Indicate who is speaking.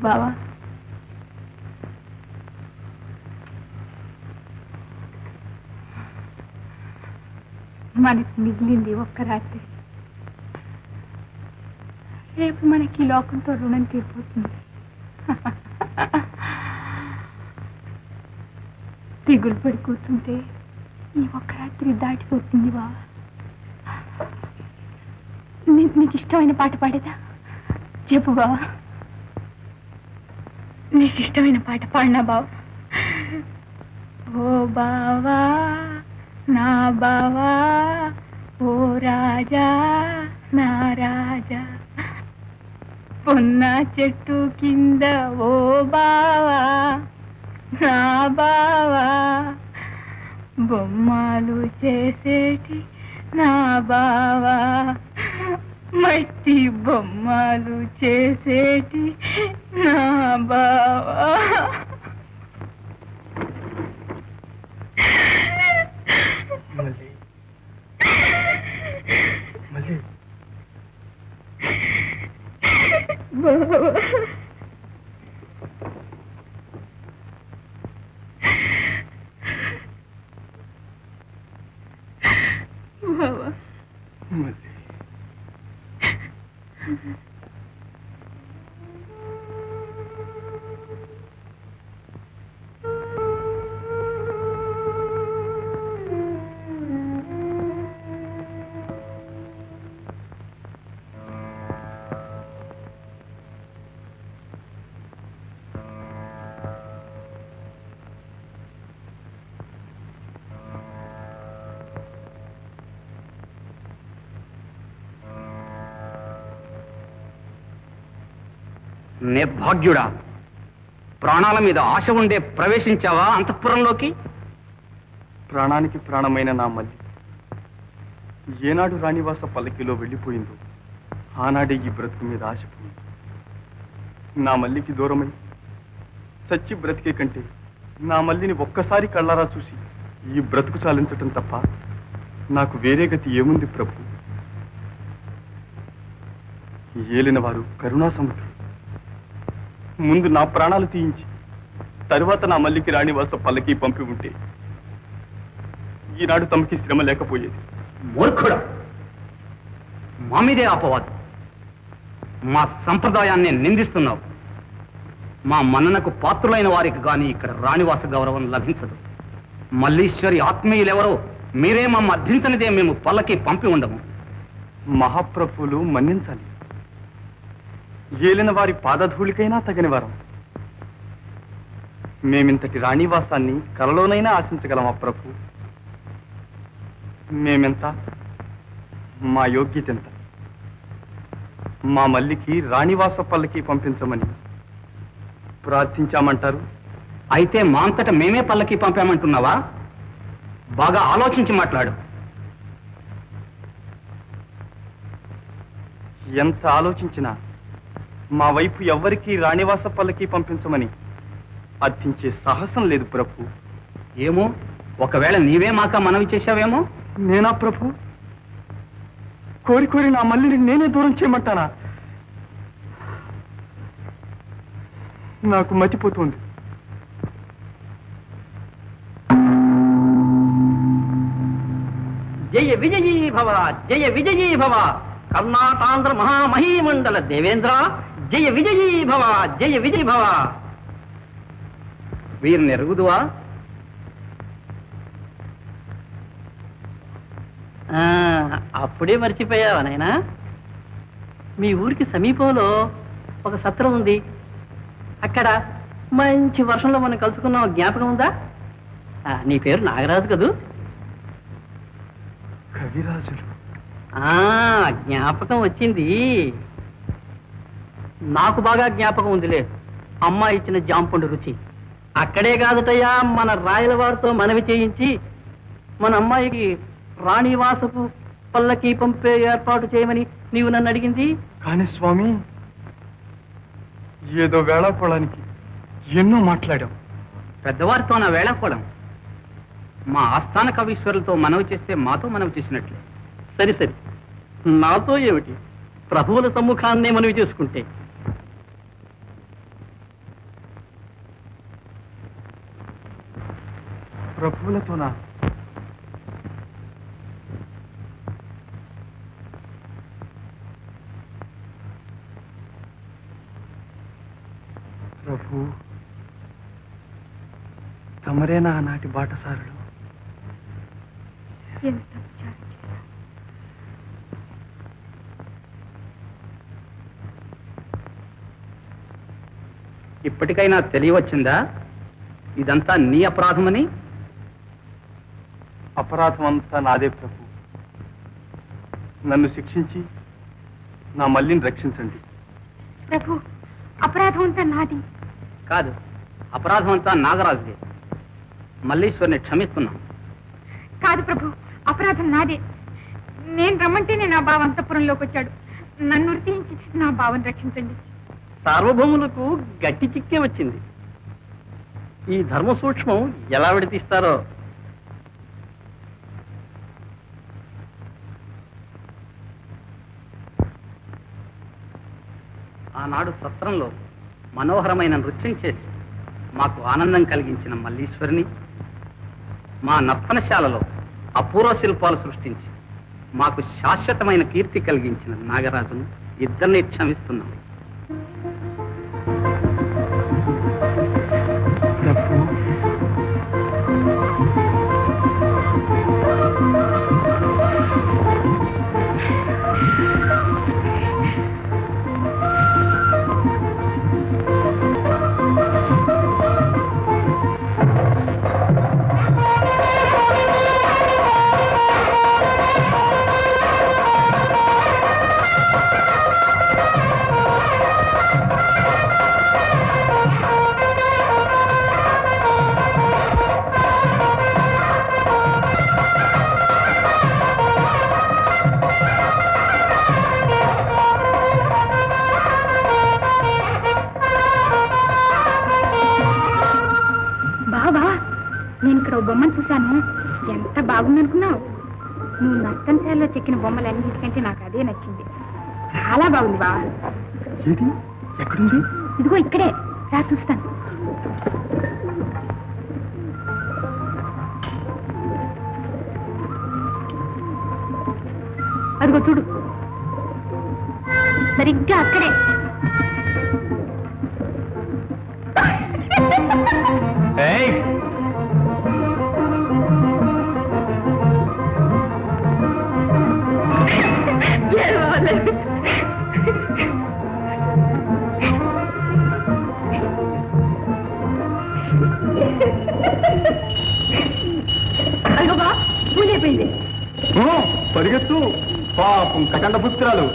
Speaker 1: బావా, మనకి మిగిలింది ఒక్క రాత్రి. రేపు మనకి లోకంతో రుణం తీరిపోతుంది. దిగులు పడి కూర్చుంటే ఈ ఒక్క రాత్రి దాటిపోతుంది బావా. నీకు ఇష్టమైన పాట పాడేదా? చెప్పు బావా. నీకు ఇష్టమైన పాట పాడినా బావా. ఓ బావా నా బావా, ఓ రాజా నా రాజా, పొన్న చెట్టు కింద ఓ బావా నా బావా, బొమ్మలు చేసేటి నా బావా, మట్టి బొమ్మలు చేసేటి నా బావా. బావా బావా
Speaker 2: నిర్భాగ్యుడా, ప్రాణాల మీద ఆశ ఉండే ప్రవేశించావా అంతఃపురంలోకి?
Speaker 3: ప్రాణానికి ప్రాణమైన నా మల్లి ఏనాడు రాణివాస పల్లకిలో వెళ్ళిపోయిందో ఆనాడే ఈ బ్రతుకు మీద ఆశపోయింది. నా మల్లికి దూరమై చచ్చి బ్రతికే కంటే నా మల్లిని ఒక్కసారి కళ్ళారా చూసి ఈ బ్రతుకు చాలించటం తప్ప నాకు వేరే గతి ఏముంది ప్రభు? ఏలిన వారు కరుణా సముద్రం. ముందు నా ప్రాణాలు తీయించి తరువాత నా మల్లికి రాణివాస పల్లకి పంపి ఉంటే ఈనాడు తమకి శ్రమ లేకపోయేది.
Speaker 2: మూర్ఖుడా, మా మీదే అపవాదు. మా సంప్రదాయాన్ని నిందిస్తున్నావు. మా మన్ననకు పాత్రులైన వారికి గాని ఇక్కడ రాణివాస గౌరవం లభించదు. మల్లీశ్వరి ఆత్మీయులెవరో మీరే మా మధ్యించనిదే మేము పల్లకి పంపి ఉండము.
Speaker 3: మహాప్రభువులు మన్నించాలి. ఏలిన వారి పాదధూళికైనా తగని వారం. మేమింతటి రాణివాసాన్ని కలలోనైనా ఆశించగలమా ప్రభు? మేమెంత, మా యోగ్యతెంత? మా మల్లికి రాణివాస పల్లకి పంపించమని ప్రార్థించామంటారు.
Speaker 2: అయితే మా అంతట మేమే పల్లకి పంపామంటున్నావా? బాగా ఆలోచించి మాట్లాడు.
Speaker 3: ఎంత ఆలోచించినా మా వైపు ఎవ్వరికీ రాణివాస పల్లకి పంపించమని అర్థించే సాహసం లేదు ప్రభు.
Speaker 2: ఏమో, ఒకవేళ నీవే మాక మనవి చేశావేమో.
Speaker 3: నేనా ప్రభు? కోరి కోరి నా మల్లిని నేనే దూరం చేయమంటానా? నాకు మతిపోతుంది.
Speaker 2: జయ విజయీ భవ, జయ విజయీ భవ, కర్ణాటాంధ్ర మహామహీమండల దేవేంద్ర, జయ విజయీ భవ, జయ విజయీ భవ. వీరిని ఎరుగుదువా?
Speaker 4: అప్పుడే మర్చిపోయావా నాయనా? మీ ఊరికి సమీపంలో ఒక సత్రం ఉంది. అక్కడ మంచి వర్షంలో మనం కలుసుకున్నాం, జ్ఞాపకం ఉందా? నీ పేరు నాగరాజు కదూ?
Speaker 3: కవిరాజులు.
Speaker 4: జ్ఞాపకం వచ్చింది. నాకు బాగా జ్ఞాపకం ఉందిలే, అమ్మ ఇచ్చిన జాంపండు రుచి. అక్కడే కాదుటయ్యా మన రాయల వారితో మనవి చేయించి మన అమ్మాయికి రాణివాసపు పల్లకి పంపే ఏర్పాటు చేయమని నీవు నన్ను అడిగింది.
Speaker 3: కానీ స్వామి, ఏదో వేళాకోళానికి ఎన్నో మాట్లాడాం.
Speaker 2: పెద్దవారితో నా వేళాకోళం. మా ఆస్థాన కవీశ్వరులతో మనవి చేస్తే మాతో మనవి చేసినట్లే.
Speaker 4: సరి సరి, నాతో ఏమిటి? ప్రభువుల సమ్ముఖాన్నే మనవి చేసుకుంటే.
Speaker 3: ప్రభువులతోనా? ప్రభు, తమరేనా ఆనాటి బాటసారులు?
Speaker 1: ఎంత విచారం చేశాను.
Speaker 2: ఇప్పటికైనా తెలియవచ్చిందా ఇదంతా నీ అపరాధమని?
Speaker 3: అపరాధం అంతా నాదే ప్రభు. నన్ను శిక్షించి నా మల్లిని రక్షించండి.
Speaker 1: ప్రభు, అపరాధం అంతా నాది.
Speaker 2: కాదు, అపరాధం అంతా నాగరాజుదే. మల్లీశ్వరిని క్షమిస్తున్నాం.
Speaker 1: కాదు ప్రభు, అపరాధం నాదే. నేను రమ్మంటేనే నా బావ అంతఃపురంలోకి వచ్చాడు. నన్ను ఉరితీయించి నా బావని రక్షించండి.
Speaker 4: సార్వభౌములకు గట్టి చిక్కే వచ్చింది. ఈ ధర్మ సూక్ష్మం ఎలా విడతీస్తారో.
Speaker 2: ఆనాడు సత్రంలో మనోహరమైన నృత్యం చేసి మాకు ఆనందం కలిగించిన మల్లీశ్వరిని, మా నర్తనశాలలో అపూర్వ శిల్పాలు సృష్టించి మాకు శాశ్వతమైన కీర్తి కలిగించిన నాగరాజును ఇద్దరిని క్షమిస్తున్నాం.
Speaker 1: బొమ్మను చూశాను. ఎంత బాగుందనుకున్నావు? నువ్వు నర్తనశాలలో చెక్కిన బొమ్మలన్నిటికంటే నాకు అదే నచ్చింది. చాలా బాగుంది బావా.
Speaker 3: ఎక్కడుంది?
Speaker 1: ఇదిగో ఇక్కడే రా, చూస్తాను. అదిగో చూడు, సరిగ్గా అక్కడే. అదిగో బా, పూజైపోయింది.
Speaker 3: పరిగెత్తు, పాపం కటండ పుత్రాలు.